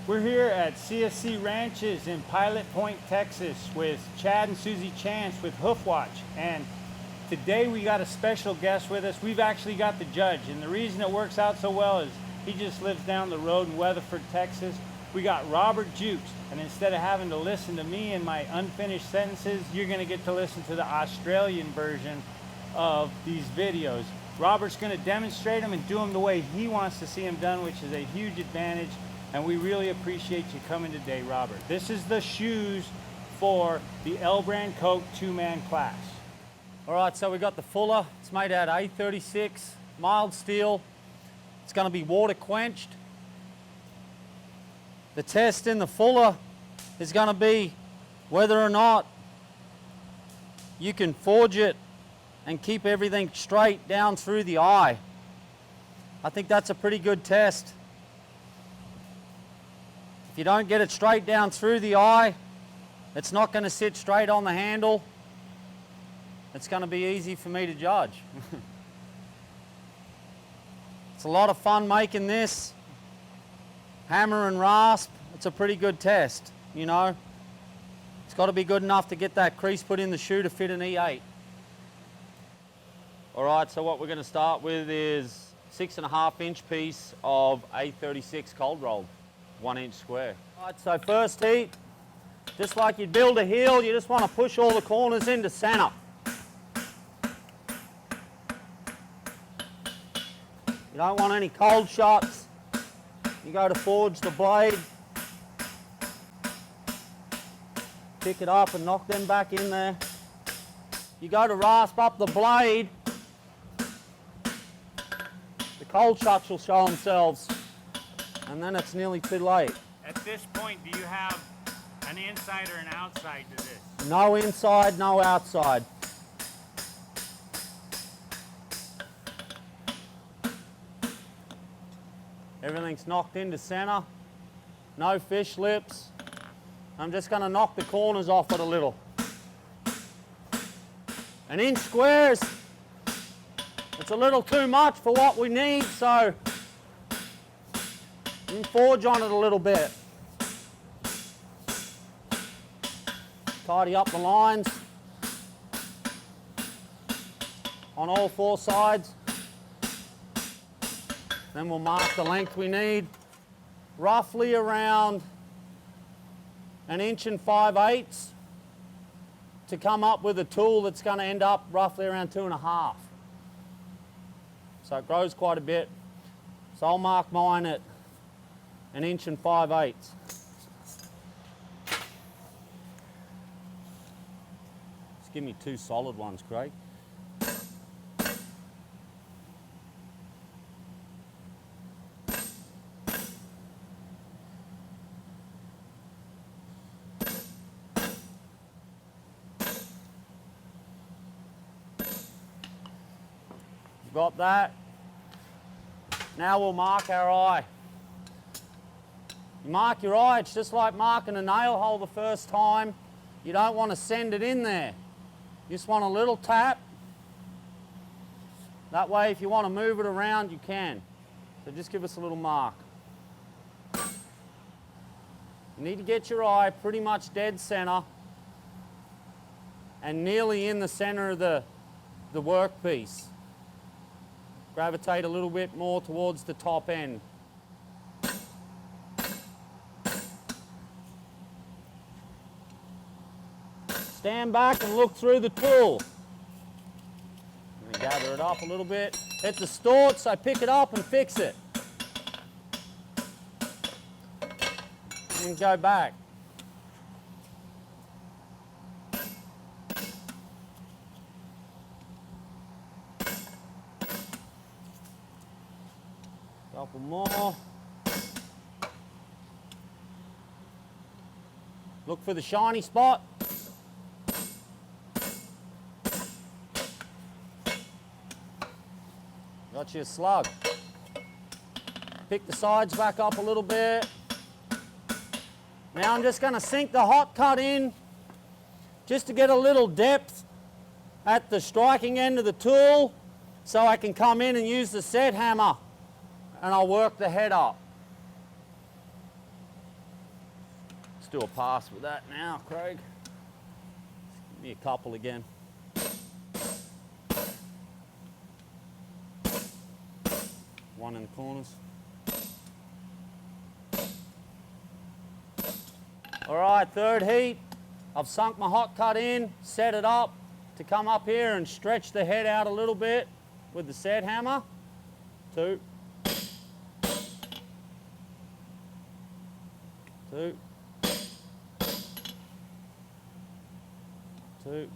We're here at CSC Ranches in Pilot Point, Texas with Chad and Susie Chance with Hoofwatch. And today we got a special guest with us. We've actually got the judge, and the reason it works out so well is he just lives down the road in Weatherford, Texas. We got Robert Jukes, and instead of having to listen to me and my unfinished sentences, you're gonna get to listen to the Australian version of these videos. Robert's gonna demonstrate them and do them the way he wants to see them done, which is a huge advantage. And we really appreciate you coming today, Robert. This is the shoes for the L Brand Coke 2-man class. All right, so we got the Fuller. It's made out of A36, mild steel. It's gonna be water quenched. The test in the Fuller is gonna be whether or not you can forge it and keep everything straight down through the eye. I think that's a pretty good test. If you don't get it straight down through the eye, it's not going to sit straight on the handle. It's going to be easy for me to judge. It's a lot of fun making this. Hammer and rasp, it's a pretty good test, you know. It's got to be good enough to get that crease put in the shoe to fit an E8. All right, so what we're going to start with is 6.5-inch piece of A36 cold rolled. 1 inch square. All right, so first heat, just like you'd build a heel, you just want to push all the corners into center. You don't want any cold shots. You go to forge the blade, pick it up and knock them back in there. You go to rasp up the blade, the cold shots will show themselves. And then it's nearly too late. At this point, do you have an inside or an outside to this? No inside, no outside. Everything's knocked into center. No fish lips. I'm just going to knock the corners off it a little. 1 inch squares. It's a little too much for what we need, so you can forge on it a little bit. Tidy up the lines on all 4 sides. Then we'll mark the length we need. Roughly around 1 5/8 inches to come up with a tool that's going to end up roughly around 2.5. So it grows quite a bit. So I'll mark mine at 1 5/8 inches. Just give me 2 solid ones, Craig. Got that. Now we'll mark our eye. You mark your eye, it's just like marking a nail hole the first time. You don't want to send it in there. You just want a little tap. That way if you want to move it around, you can. So just give us a little mark. You need to get your eye pretty much dead center and nearly in the center of the workpiece. Gravitate a little bit more towards the top end. Stand back and look through the tool. And gather it up a little bit. Hit the stort, so pick it up and fix it. And go back. Couple more. Look for the shiny spot. Got you a slug. Pick the sides back up a little bit. Now I'm just going to sink the hot cut in just to get a little depth at the striking end of the tool so I can come in and use the set hammer and I'll work the head up. do a pass with that now, Craig. Give me a couple again. One in the corners. All right, third heat. I've sunk my hot cut in, set it up to come up here and stretch the head out a little bit with the set hammer. 2. 2. 2.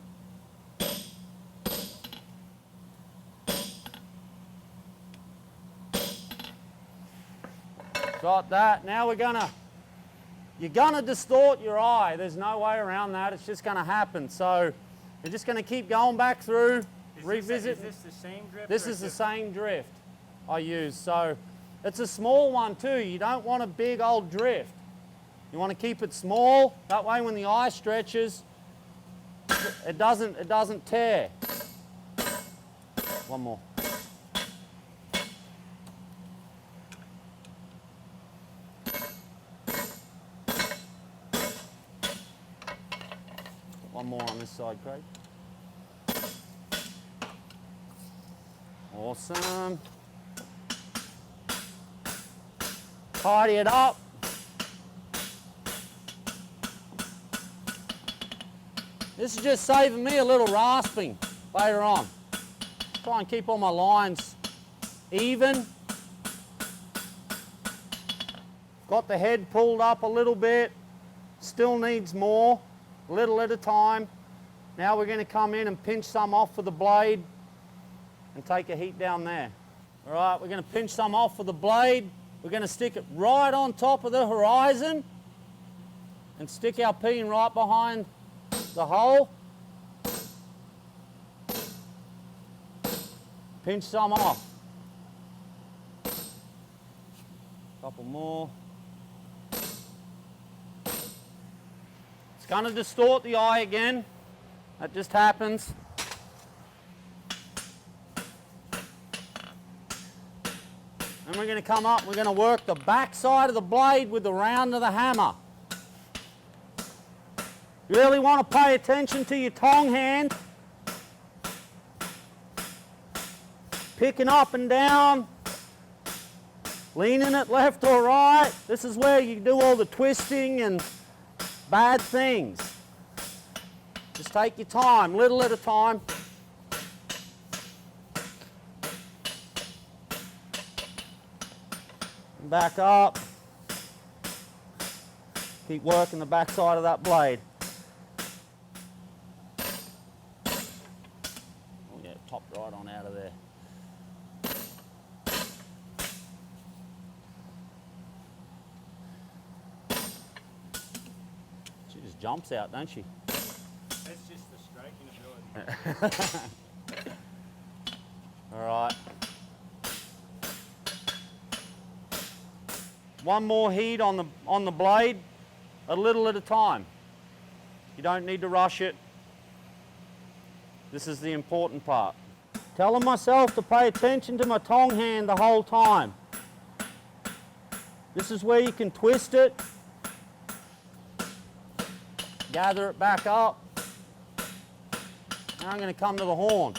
Got that. Now you're gonna distort your eye. There's no way around that. It's just gonna happen. So you're just gonna keep going back through, revisit. Is this the same drift? This is the same drift I use. So it's a small one too. You don't want a big old drift. You want to keep it small. That way when the eye stretches, it doesn't tear. One more. One more on this side, Craig. Awesome. Tidy it up. This is just saving me a little rasping later on. Try and keep all my lines even. Got the head pulled up a little bit. Still needs more. Little at a time. Now we're going to come in and pinch some off for the blade and take a heat down there. All right, we're going to pinch some off for the blade. We're going to stick it right on top of the horizon and stick our peen right behind the hole. Pinch some off. Couple more. Going to distort the eye again. That just happens. And we're going to come up, we're going to work the back side of the blade with the round of the hammer. You really want to pay attention to your tong hand. Picking up and down. Leaning it left or right. This is where you do all the twisting and bad things. Just take your time, little at a time. Back up. Keep working the back side of that blade. Oh yeah, topped right on out of there. She just jumps out, don't she? That's just the striking ability. All right. One more heat on the blade, a little at a time. You don't need to rush it. This is the important part. Telling myself to pay attention to my tong hand the whole time. This is where you can twist it, gather it back up. Now I'm going to come to the horn.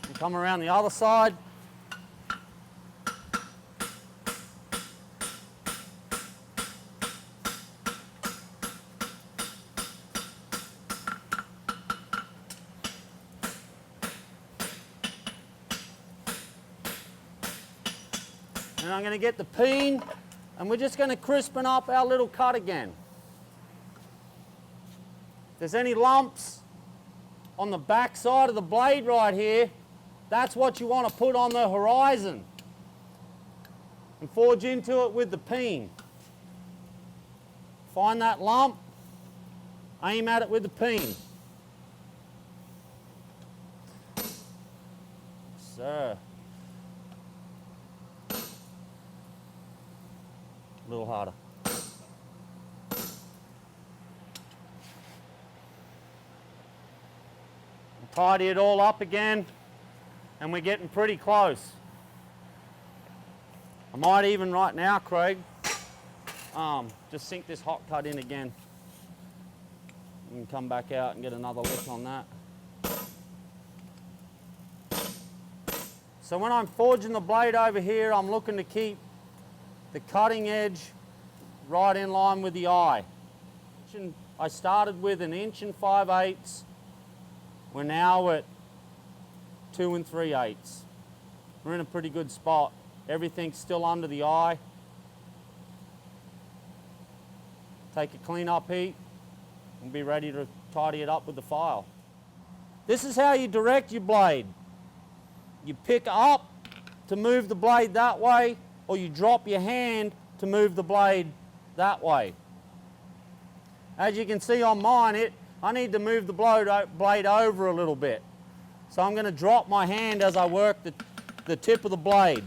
And come around the other side. And I'm going to get the peen, and we're just going to crispen up our little cut again. If there's any lumps on the back side of the blade right here, that's what you want to put on the horizon and forge into it with the peen. Find that lump, aim at it with the peen. Sir. A little harder. Tidy it all up again, and we're getting pretty close. I might even right now, Craig, just sink this hot cut in again. You can come back out and get another lick on that. So when I'm forging the blade over here, I'm looking to keep the cutting edge right in line with the eye. I started with 1 5/8 inches. We're now at 2 3/8. We're in a pretty good spot. Everything's still under the eye. Take a clean up heat and be ready to tidy it up with the file. This is how you direct your blade. You pick up to move the blade that way, or you drop your hand to move the blade that way. As you can see on mine, I need to move the blade over a little bit. So I'm going to drop my hand as I work the tip of the blade.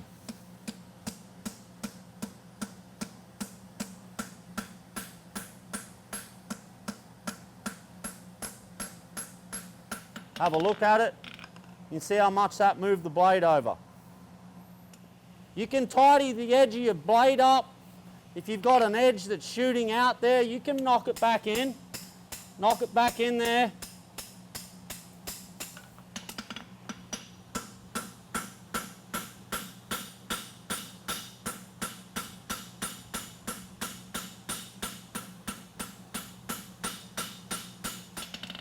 Have a look at it. You can see how much that moved the blade over. You can tidy the edge of your blade up. If you've got an edge that's shooting out there, you can knock it back in. Knock it back in there.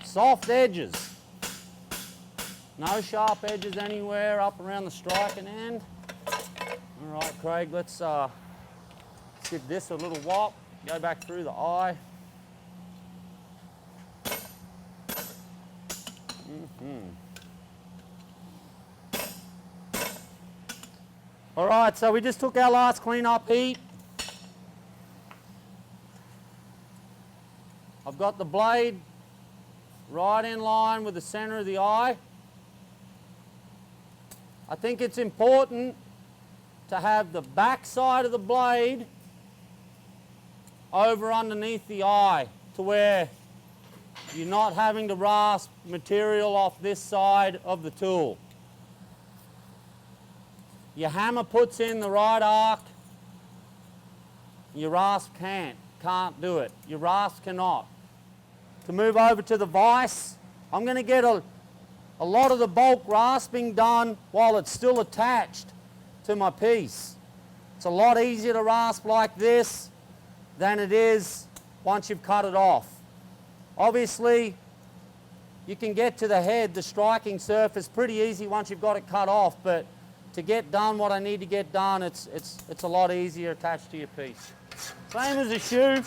Soft edges. No sharp edges anywhere up around the striking end. All right, Craig, let's give this a little whop. Go back through the eye. All right, so we just took our last clean up heat. I've got the blade right in line with the center of the eye. I think it's important to have the back side of the blade over underneath the eye to where you're not having to rasp material off this side of the tool. Your hammer puts in the right arc, your rasp can't do it. Your rasp cannot. To move over to the vise, I'm going to get a lot of the bulk rasping done while it's still attached to my piece. It's a lot easier to rasp like this than it is once you've cut it off. Obviously, you can get to the head, the striking surface, pretty easy once you've got it cut off, but to get done what I need to get done, it's a lot easier attached to your piece. Same as a shoe.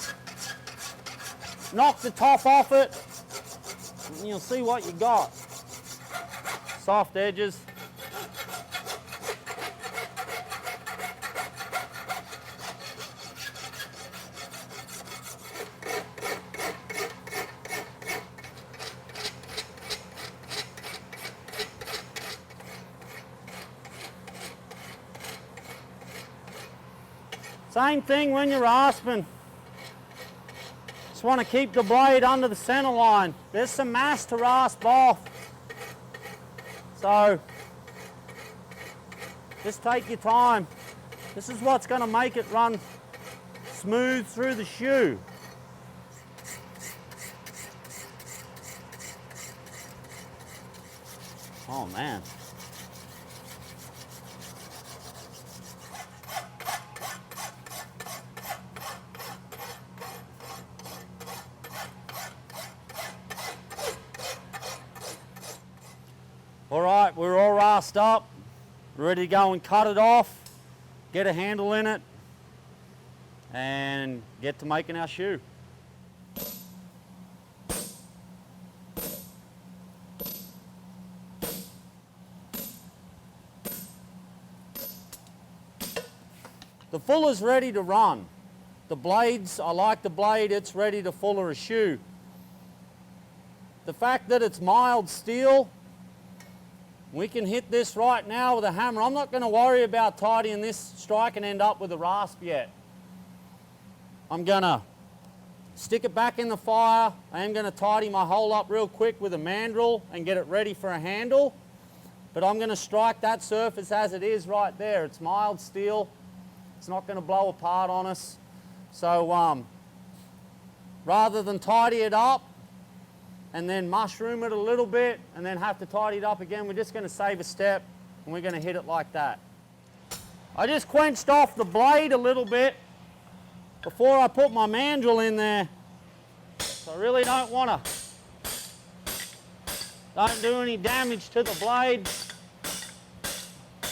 Knock the top off it, and you'll see what you got. Soft edges. Same thing when you're rasping. Just want to keep the blade under the center line. There's some mass to rasp off. So just take your time. This is what's going to make it run smooth through the shoe. Oh man. All right, we're all rasped up, ready to go and cut it off, get a handle in it, and get to making our shoe. The fuller's ready to run. The blades, I like the blade, it's ready to fuller a shoe. The fact that it's mild steel, we can hit this right now with a hammer. I'm not going to worry about tidying this striking end up with a rasp yet. I'm going to stick it back in the fire. I am going to tidy my hole up real quick with a mandrel and get it ready for a handle. But I'm going to strike that surface as it is right there. It's mild steel. It's not going to blow apart on us. So rather than tidy it up and then mushroom it a little bit and then have to tidy it up again, we're just going to save a step and we're going to hit it like that. I just quenched off the blade a little bit before I put my mandrel in there. So I really don't do any damage to the blade.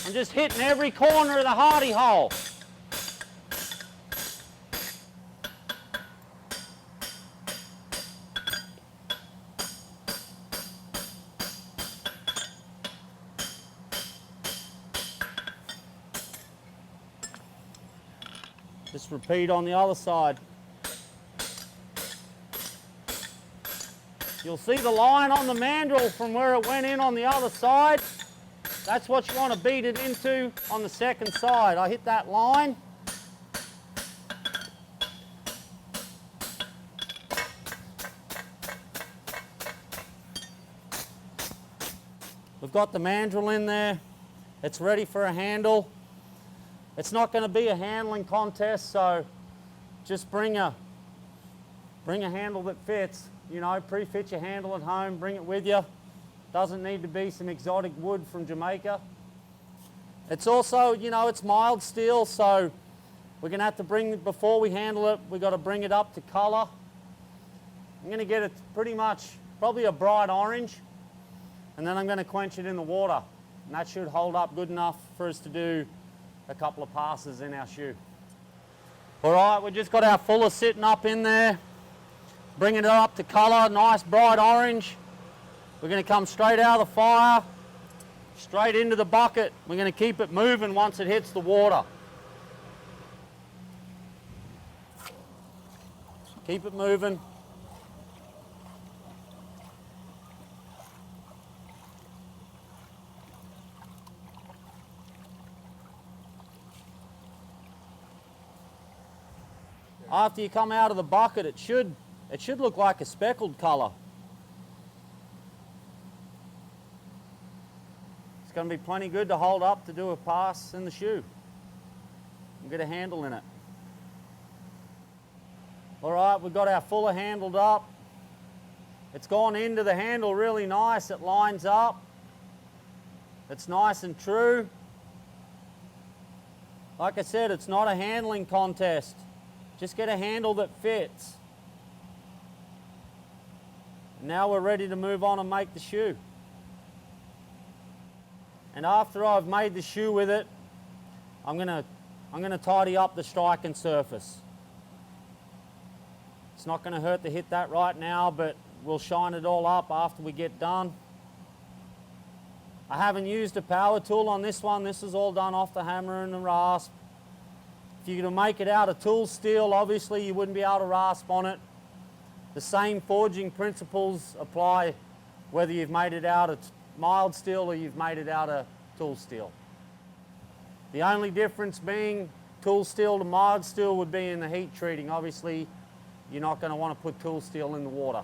I'm just hitting every corner of the hardy hole. Just repeat on the other side. You'll see the line on the mandrel from where it went in on the other side. That's what you want to beat it into on the second side. I hit that line. We've got the mandrel in there. It's ready for a handle. It's not going to be a handling contest, so just bring a handle that fits. You know, pre-fit your handle at home, bring it with you. Doesn't need to be some exotic wood from Jamaica. It's also, you know, it's mild steel, so we're going to have to before we handle it, we've got to bring it up to color. I'm going to get it pretty much, probably a bright orange, and then I'm going to quench it in the water. And that should hold up good enough for us to do a couple of passes in our shoe. All right, we've just got our fuller sitting up in there. Bringing it up to color, nice bright orange. We're going to come straight out of the fire, straight into the bucket. We're going to keep it moving once it hits the water. Keep it moving. After you come out of the bucket, it should look like a speckled color. It's going to be plenty good to hold up to do a pass in the shoe and get a handle in it. All right, we've got our fuller handled up. It's gone into the handle really nice. It lines up. It's nice and true. Like I said, it's not a handling contest. Just get a handle that fits. Now we're ready to move on and make the shoe. And after I've made the shoe with it, I'm gonna tidy up the striking surface. It's not gonna hurt to hit that right now, but we'll shine it all up after we get done. I haven't used a power tool on this one. This is all done off the hammer and the rasp. If you're going to make it out of tool steel, obviously you wouldn't be able to rasp on it. The same forging principles apply whether you've made it out of mild steel or you've made it out of tool steel. The only difference being tool steel to mild steel would be in the heat treating. Obviously, you're not going to want to put tool steel in the water.